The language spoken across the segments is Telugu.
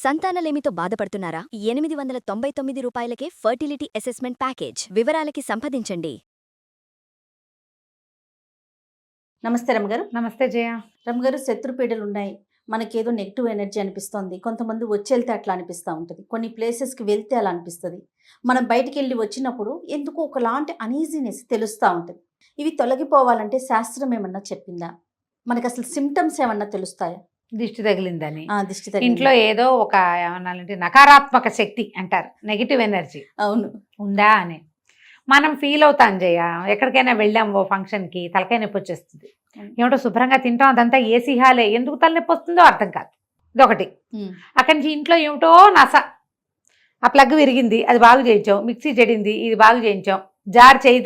సంతానలేమితో బాధపడుతున్నారా? 899 రూపాయలకే ఫర్టిలిటీ అసెస్మెంట్ ప్యాకేజ్. వివరాలకి సంప్రదించండి. నమస్తే రమగారు. నమస్తే జయ. రమగారు, శత్రుపీడలు ఉన్నాయి, మనకేదో నెగిటివ్ ఎనర్జీ అనిపిస్తోంది. కొంతమంది వచ్చేళ్తే అట్లా అనిపిస్తూ ఉంటుంది, కొన్ని ప్లేసెస్కి వెళ్తే అలా అనిపిస్తుంది. మనం బయటికి వెళ్ళి వచ్చినప్పుడు ఎందుకు ఒకలాంటి అనీజీనెస్ తెలుస్తూ ఉంటుంది. ఇవి తొలగిపోవాలంటే శాస్త్రం ఏమన్నా చెప్పిందా? మనకు అసలు సిమ్టమ్స్ ఏమన్నా తెలుస్తాయా? దిష్టి తగిలిందని, దిష్టి తగిలింది, ఇంట్లో ఏదో ఒక ఏమన్నాలంటే నకారాత్మక శక్తి అంటారు, నెగిటివ్ ఎనర్జీ అవును ఉందా అని మనం ఫీల్ అవుతాం జయ. ఎక్కడికైనా వెళ్ళాం ఓ ఫంక్షన్కి, తలకాయ నొప్పి వచ్చేస్తుంది. ఏమిటో శుభ్రంగా తింటాం, అదంతా ఏసీ హాలే, ఎందుకు తలనొప్పి వస్తుందో అర్థం కాదు. ఇదొకటి. అక్కడి నుంచి ఇంట్లో ఏమిటో నస, ఆ ప్లగ్ విరిగింది, అది బాగు చేయించాం. మిక్సీ చెడింది, ఇది బాగు చేయించాం. జార్ చేయి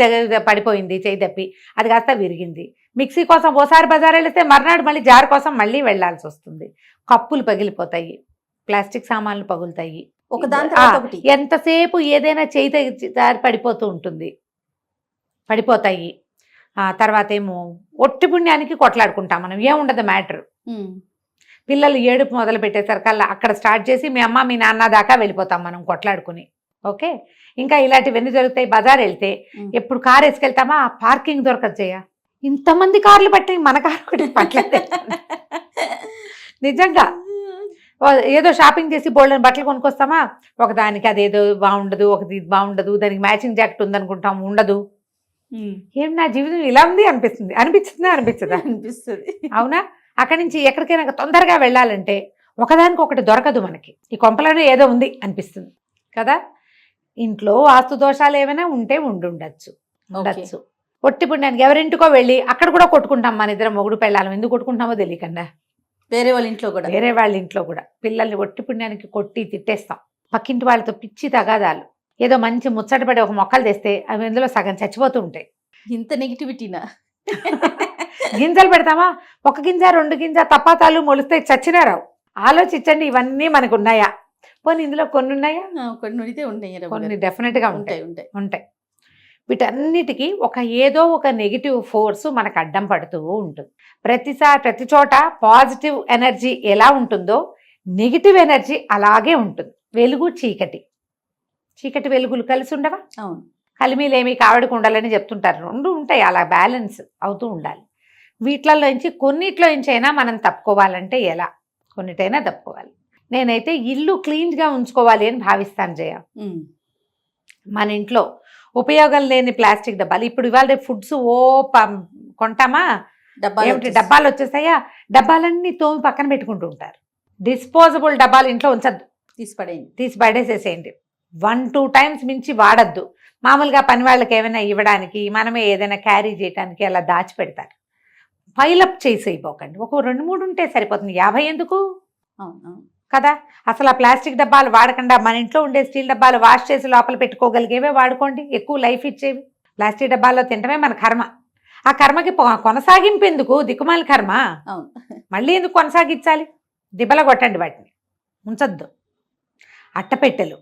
పడిపోయింది, చేయి తప్పి అది కాస్త విరిగింది. మిక్సీ కోసం ఓసారి బజార్ వెళితే మర్నాడు మళ్ళీ జార్ కోసం మళ్ళీ వెళ్లాల్సి వస్తుంది. కప్పులు పగిలిపోతాయి, ప్లాస్టిక్ సామాన్లు పగులుతాయి, ఎంతసేపు ఏదైనా చేయి జారి పడిపోతూ ఉంటుంది, పడిపోతాయి. తర్వాత ఏమో ఒట్టి పుణ్యానికి కొట్లాడుకుంటాం మనం, ఏముండదు మ్యాటర్. పిల్లలు ఏడుపు మొదలు పెట్టేసరికల్లా అక్కడ స్టార్ట్ చేసి మీ అమ్మ మీ నాన్న దాకా వెళ్ళిపోతాం మనం కొట్లాడుకుని. ఓకే, ఇంకా ఇలాంటివన్నీ జరుగుతాయి. బజార్ వెళ్తే ఎప్పుడు కారు వేసుకెళ్తామా, పార్కింగ్ దొరకదు చేయ. ఇంతమంది కార్లు పట్టాయి, మన కారు కూడా పట్టలేదు నిజంగా. ఏదో షాపింగ్ చేసి బోల్డెన్ బట్టలు కొనుక్కొస్తామా, ఒకదానికి అదేదో బాగుండదు, ఒకటి ఇది బాగుండదు, దానికి మ్యాచింగ్ జాకెట్ ఉందనుకుంటాం, ఉండదు. ఏం నా జీవితం ఇలా ఉంది అనిపిస్తుంది. అనిపించిందా? అనిపిస్తుంది. అవునా? అక్కడి నుంచి ఎక్కడికైనా తొందరగా వెళ్ళాలంటే ఒకదానికి ఒకటి దొరకదు మనకి, ఈ కొంపలోనే ఏదో ఉంది అనిపిస్తుంది కదా. ఇంట్లో వాస్తు దోషాలు ఏమైనా ఉంటే ఉండొచ్చు. ఒట్టి పుణ్యానికి ఎవరింటికో వెళ్ళి అక్కడ కూడా కొట్టుకుంటాం. మన ఇద్దరం మొగుడు పెళ్ళాలం, ఎందుకు కొట్టుకుంటామో తెలియకుండా వేరే వాళ్ళ ఇంట్లో కూడా పిల్లల్ని ఒట్టి పుణ్యానికి కొట్టి తిట్టేస్తాం. పక్కింటి వాళ్ళతో పిచ్చి తగాదాలు. ఏదో మంచి ముచ్చటపడి ఒక మొక్కలు తెస్తే అవి ఇందులో సగం చచ్చిపోతూ ఉంటాయి. ఇంత నెగిటివిటీనా? గింజలు పెడతామా, ఒక గింజ రెండు గింజ తపాతాలు మొలుస్తాయి, చచ్చినా రావు. ఆలోచించండి, ఇవన్నీ మనకు ఉన్నాయా? పోనీ ఇందులో కొన్ని ఉన్నాయా? కొన్ని డెఫినెట్ గా ఉంటాయి. వీటన్నిటికీ ఏదో ఒక నెగిటివ్ ఫోర్స్ మనకు అడ్డం పడుతూ ఉంటుంది. ప్రతి చోట పాజిటివ్ ఎనర్జీ ఎలా ఉంటుందో నెగిటివ్ ఎనర్జీ అలాగే ఉంటుంది. వెలుగు చీకటి, చీకటి వెలుగులు కలిసి ఉండవా? అవును. కలిమిలేమి కావడికి ఉండాలని చెప్తుంటారు. రెండు ఉంటాయి, అలా బ్యాలెన్స్ అవుతూ ఉండాలి. వీటిలోంచి కొన్నిట్లోంచి అయినా మనం తప్పుకోవాలంటే ఎలా? కొన్నిటైనా తప్పుకోవాలి. నేనైతే ఇల్లు క్లీన్గా ఉంచుకోవాలి అని భావిస్తాను జయ. మన ఇంట్లో ఉపయోగం లేని ప్లాస్టిక్ డబ్బాలు, ఇప్పుడు ఇవాళ ఫుడ్స్ కొంటామా, డబ్బాలు వచ్చేసాయా, డబ్బాలన్నీ తోమి పక్కన పెట్టుకుంటూ ఉంటారు. డిస్పోజబుల్ డబ్బాలు ఇంట్లో ఉంచద్దు, తీసి పడేసేసేయండి. 1-2 టైమ్స్ మించి వాడద్దు. మామూలుగా పని వాళ్ళకి ఏమైనా ఇవ్వడానికి, మనమే ఏదైనా క్యారీ చేయడానికి అలా దాచిపెడతారు. పైలప్ చేసేయిపోకండి, ఒక 2-3 ఉంటే సరిపోతుంది, 50 ఎందుకు కదా. అసలు ఆ ప్లాస్టిక్ డబ్బాలు వాడకుండా మన ఇంట్లో ఉండే స్టీల్ డబ్బాలు వాష్ చేసి లోపల పెట్టుకోగలిగేవే వాడుకోండి, ఎక్కువ లైఫ్ ఇచ్చేవి. ప్లాస్టిక్ డబ్బాల్లో తింటమే మన కర్మ. ఆ కర్మకి కొనసాగింపు ఎందుకు? దిక్కుమాలి కర్మ, మళ్ళీ ఎందుకు కొనసాగించాలి? దిబ్బల కొట్టండి, వాటిని ఉంచద్దు. అట్టపెట్టెలు,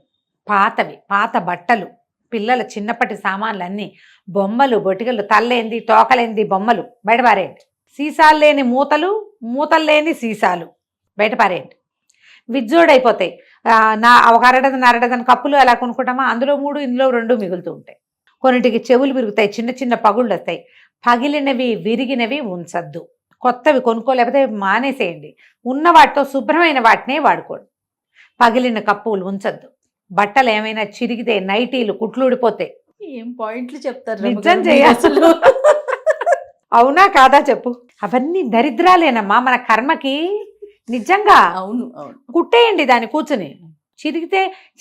పాతవి, పాత బట్టలు, పిల్లల చిన్నప్పటి సామాన్లన్నీ, బొమ్మలు, బొటికలు, తల్లేంది తోకలేంది బొమ్మలు బయటపారేయండి. సీసాలు లేని మూతలు, మూతలు లేని సీసాలు బయటపారేయండి. విజ్జోడైపోతాయి. ఒక అరడదని కప్పులు అలా కొనుక్కుంటామా, అందులో 3 ఇందులో 2 మిగులుతూ ఉంటాయి. కొన్నిటికి చెవులు విరుగుతాయి, చిన్న చిన్న పగుళ్ళు వస్తాయి. పగిలినవి విరిగినవి ఉంచద్దు. కొత్తవి కొనుక్కోలేకపోతే మానేసేయండి. ఉన్న వాటితో శుభ్రమైన వాటినే వాడుకోండి. పగిలిన కప్పులు ఉంచద్దు. బట్టలు ఏమైనా చిరిగితే, నైటీలు కుట్లుడిపోతే, ఏం పాయింట్లు చెప్తారు, నిజం చేయాల్సి. అవునా కాదా చెప్పు? అవన్నీ దరిద్రాలేనమ్మా మన కర్మకి. నిజంగా అవును. కుట్టేయండి దాన్ని కూర్చుని.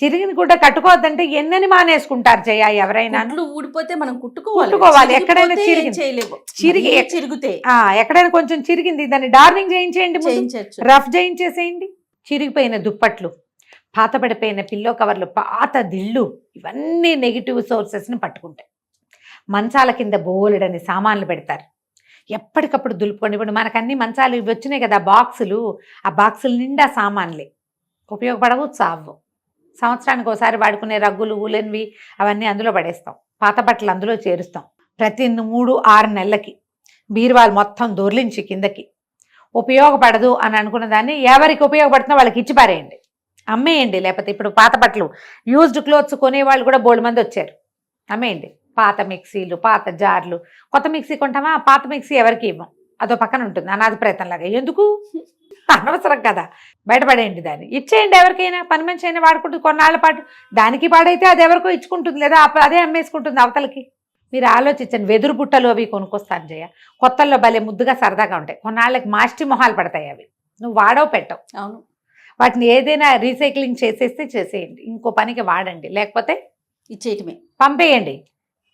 చిరిగిన గుడ్డ కట్టుకోవద్దంటే ఎన్నని మానేసుకుంటారు జయ ఎవరైనా. ఊడిపోతే మనం కుట్టుకోవాలి. ఎక్కడైనా చిరిగితే ఎక్కడైనా కొంచెం చిరిగింది, దాన్ని డార్నింగ్ చేయించేయండి, రఫ్ చేయించేసేయండి. చిరిగిపోయిన దుప్పట్లు, పాత పడిపోయిన పిల్లో కవర్లు, పాత దిళ్ళు, ఇవన్నీ నెగిటివ్ సోర్సెస్ని పట్టుకుంటాయి. మంచాల కింద బోలెడని సామాన్లు పెడతారు, ఎప్పటికప్పుడు దులుపుకోండి. ఇప్పుడు మనకు అన్ని మంచాలు ఇవి వచ్చినాయి కదా, బాక్సులు. ఆ బాక్సులు నిండా సామాన్లే, ఉపయోగపడవు, చావు. సంవత్సరానికి ఒకసారి వాడుకునే రగ్గులు, ఊలెన్వి అవన్నీ అందులో పడేస్తాం. పాత బట్టలు అందులో చేరుస్తాం. ప్రతి 3-6 నెలలకి బీరువాలు మొత్తం దొర్లించి కిందకి. ఉపయోగపడదు అని అనుకున్న దాన్ని ఎవరికి ఉపయోగపడుతుందో వాళ్ళకి ఇచ్చి పారేయండి. అమ్మేయండి. లేకపోతే ఇప్పుడు పాత బట్టలు యూజ్డ్ క్లోత్స్ కొనేవాళ్ళు కూడా బోల్డ్ మంది వచ్చారు. అమ్మేయండి. పాత మిక్సీలు, పాత జార్లు. కొత్త మిక్సీ కొంటామా, పాత మిక్సీ ఎవరికి ఇవ్వం, అదో పక్కన ఉంటుంది అనాథ ప్రయత్నంలాగా. ఎందుకు, అనవసరం కదా, బయటపడేయండి దాన్ని, ఇచ్చేయండి ఎవరికైనా. పని మనిషి అయినా వాడుకుంటుంది కొన్నాళ్ళ పాటు, దానికి పాడైతే అది ఎవరికో ఇచ్చుకుంటుంది, లేదా అదే అమ్మేసుకుంటుంది అవతలకి. మీరు ఆలోచించండి. వెదురు బుట్టలు అవి కొనుక్కొస్తాను జయ, కొత్తల్లో భలే ముద్దుగా సరదాగా ఉంటాయి. కొన్నాళ్ళకి మాస్టి మొహాలు పడతాయి అవి, నువ్వు వాడవు పెట్టవు. అవును, వాటిని ఏదైనా రీసైక్లింగ్ చేసేస్తే చేసేయండి, ఇంకో పనికి వాడండి, లేకపోతే ఇచ్చేయటమే. పంపేయండి.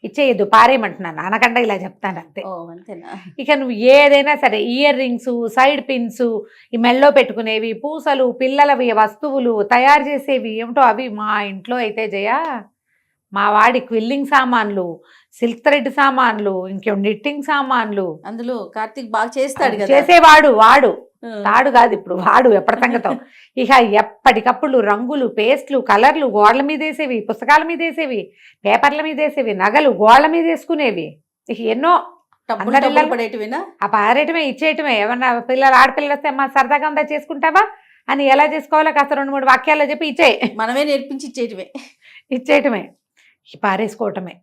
ఇచ్చేయద్దు, పారేయమంటున్నాను, అనకుండా ఇలా చెప్తాను అంతే. ఓ అంతేనా. ఇక నువ్వు ఏదైనా సరే, ఇయర్ రింగ్స్, సైడ్ పిన్స్, ఈ మెల్లో పెట్టుకునేవి, పూసలు, పిల్లలవి వస్తువులు తయారు చేసేవి ఏమిటో అవి. మా ఇంట్లో అయితే జయ, మా వాడి క్విల్లింగ్ సామాన్లు, సిల్క్ థ్రెడ్ సామాన్లు, ఇంకేం నిట్టింగ్ సామాన్లు. అందులో కార్తీక్ బాగా చేస్తాడు కదా. చేసేవాడు వాడు, తాడు కాదు ఇప్పుడు, వాడు ఎప్పటి సంగతం. ఇక ఎప్పటికప్పుడు రంగులు, పేస్ట్లు, కలర్లు, గోడల మీద వేసేవి, పుస్తకాల మీద వేసేవి, పేపర్ల మీద వేసేవి, నగలు గోడల మీద వేసుకునేవి. ఇక ఎన్నో పడేటివేనా, ఆ పారేయటమే, ఇచ్చేయటమే. ఏమన్నా పిల్లలు, ఆడపిల్లలు వస్తే మా సరదాగా ఉందా చేసుకుంటావా అని ఎలా చేసుకోవాలో కాస్త 2-3 వాక్యాల్లో చెప్పి ఇచ్చేయి, మనమే నేర్పించి ఇచ్చేయటమే, పారేసుకోవటమే.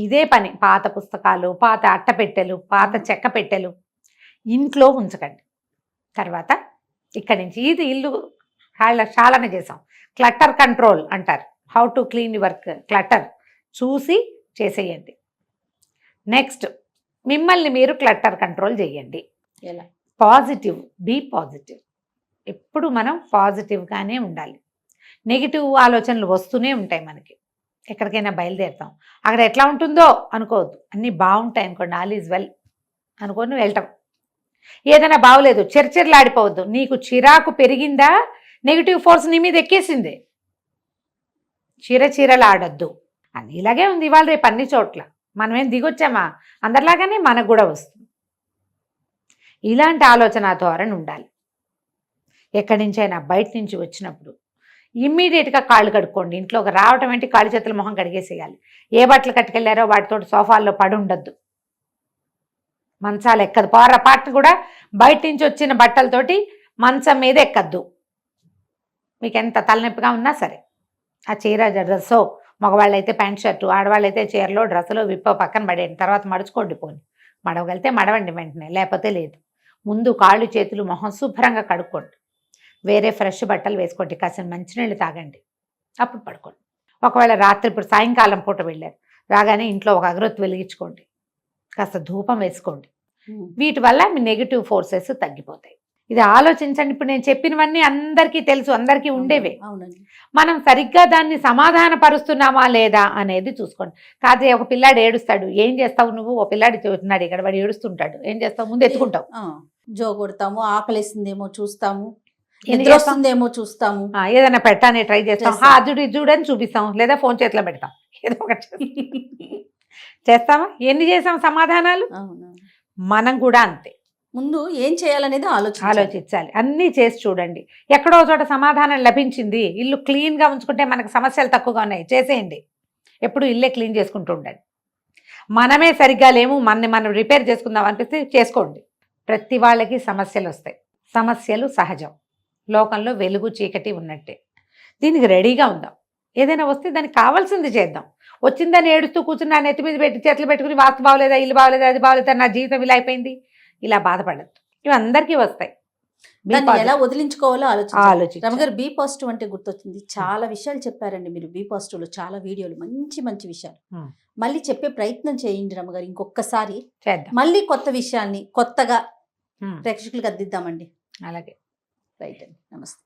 ఇదే పని. పాత పుస్తకాలు, పాత అట్టపెట్టెలు, పాత చెక్క పెట్టెలు ఇంట్లో ఉంచకండి. తర్వాత ఇక్కడి నుంచి ఇది ఇల్లు చాలానే చేసాం. క్లటర్ కంట్రోల్ అంటారు, how to clean your clutter చూసి చేసేయండి. నెక్స్ట్, మిమ్మల్ని మీరు క్లటర్ కంట్రోల్ చేయండి. ఎలా? Positive, be positive. ఎప్పుడు మనం పాజిటివ్గానే ఉండాలి. నెగిటివ్ ఆలోచనలు వస్తూనే ఉంటాయి మనకి. ఎక్కడికైనా బయలుదేరుతాం, అక్కడ ఎట్లా ఉంటుందో అనుకోవద్దు, అన్నీ బాగుంటాయి అనుకోండి, ఆల్ ఈజ్ వెల్ అనుకొని వెళ్ళటం. ఏదైనా బాగోలేదు, చర్చర్లాడిపోవద్దు. నీకు చిరాకు పెరిగిందా, నెగిటివ్ ఫోర్స్ నీ మీద ఎక్కేసింది, చీరలాడొద్దు అని. ఇలాగే ఉంది ఇవాళ రేపు అన్ని చోట్ల. మనమేం దిగొచ్చామా, అందరిలాగానే మనకు కూడా వస్తుంది. ఇలాంటి ఆలోచన ధోరణి ఉండాలి. ఎక్కడి నుంచైనా బయట నుంచి వచ్చినప్పుడు ఇమ్మీడియట్గా కాళ్ళు కడుక్కోండి. ఇంట్లోకి రావటం ఏంటి, కాళ్ళు చేతుల మొహం కడిగేసేయాలి. ఏ బట్టలు కట్టుకెళ్ళారో వాటితో సోఫాల్లో పడి ఉండద్దు, మంచాలు ఎక్కదు. పొరపాటును కూడా బయట నుంచి వచ్చిన బట్టలతోటి మంచం మీద ఎక్కద్దు. మీకు ఎంత తలనొప్పిగా ఉన్నా సరే, ఆ చీర డ్రెస్సో, మగవాళ్ళు అయితే ప్యాంట్ షర్టు, ఆడవాళ్ళు అయితే చీరలో డ్రెస్సులో విప్పో పక్కన పడేయండి. తర్వాత మడుచుకోండి, పోని మడవగలితే మడవండి వెంటనే, లేకపోతే లేదు. ముందు కాళ్ళు చేతులు మొహం శుభ్రంగా కడుక్కోండి. వేరే ఫ్రెష్ బట్టలు వేసుకోండి, కాసిన మంచినీళ్ళు తాగండి, అప్పుడు పడుకోండి. ఒకవేళ రాత్రి ఇప్పుడు సాయంకాలం పూట వెళ్ళారు, రాగానే ఇంట్లో ఒక అగరొత్తి వెలిగించుకోండి, కాస్త ధూపం వేసుకోండి. వీటి వల్ల మీ నెగిటివ్ ఫోర్సెస్ తగ్గిపోతాయి. ఇది ఆలోచించండి. ఇప్పుడు నేను చెప్పినవన్నీ అందరికీ తెలుసు, అందరికీ ఉండేవే. మనం సరిగ్గా దాన్ని సమాధాన పరుస్తున్నామా లేదా అనేది చూసుకోండి. కాదే ఒక పిల్లాడు ఏడుస్తాడు, ఏం చేస్తావు నువ్వు, ఓ పిల్లాడి చూస్తున్నాడు ఇక్కడ, వాడు ఏడుస్తుంటాడు, ఏం చేస్తావు, ముందు ఎత్తుకుంటావు, జో కొడతాము, ఆకలేసిందేమో చూస్తాము, వస్తుందేమో చూస్తాము, ఏదైనా పెట్టానే ట్రై చేస్తాం, అది చూడని చూపిస్తాం, లేదా ఫోన్ చేతిలో పెడతాం, ఏదో ఒకటి చేస్తామా. ఎన్ని చేసాం సమాధానాలు. మనం కూడా అంతే, ముందు ఏం చేయాలనేది ఆలోచించాలి. అన్నీ చేసి చూడండి, ఎక్కడో చోట సమాధానం లభించింది. ఇల్లు క్లీన్గా ఉంచుకుంటే మనకు సమస్యలు తక్కువగా ఉన్నాయి, చేసేయండి. ఎప్పుడు ఇల్లే క్లీన్ చేసుకుంటూ ఉండండి. మనమే సరిగ్గా లేము, మనం రిపేర్ చేసుకుందాం అనిపిస్తే చేసుకోండి. ప్రతి వాళ్ళకి సమస్యలు వస్తాయి, సమస్యలు సహజం. లోకంలో వెలుగు చీకటి ఉన్నట్టే. దీనికి రెడీగా ఉందాం. ఏదైనా వస్తే దానికి కావాల్సింది చేద్దాం. వచ్చిందని ఏడుస్తూ కూర్చుని నా నెత్తి మీద పెట్టి చేతులు పెట్టుకుని వాస్తు బాగోలేదా, ఇల్లు బాగోలేదా, అది బాగోలేదా, నా జీవితం ఇలా అయిపోయింది, ఇలా బాధపడద్దు. ఇవి అందరికీ వస్తాయి. ఎలా వదిలించుకోవాలో ఆలోచించాలి. రమగారు, బీ పాజిటివ్ అంటే గుర్తొచ్చింది, చాలా విషయాలు చెప్పారండి మీరు. బీ పాజిటివ్ లో చాలా వీడియోలు, మంచి మంచి విషయాలు. మళ్ళీ చెప్పే ప్రయత్నం చేయండి రమగారు, ఇంకొకసారి మళ్ళీ కొత్త విషయాన్ని కొత్తగా ప్రేక్షకులకు అందిద్దామండి. అలాగే, రైట్ అండి, నమస్తే.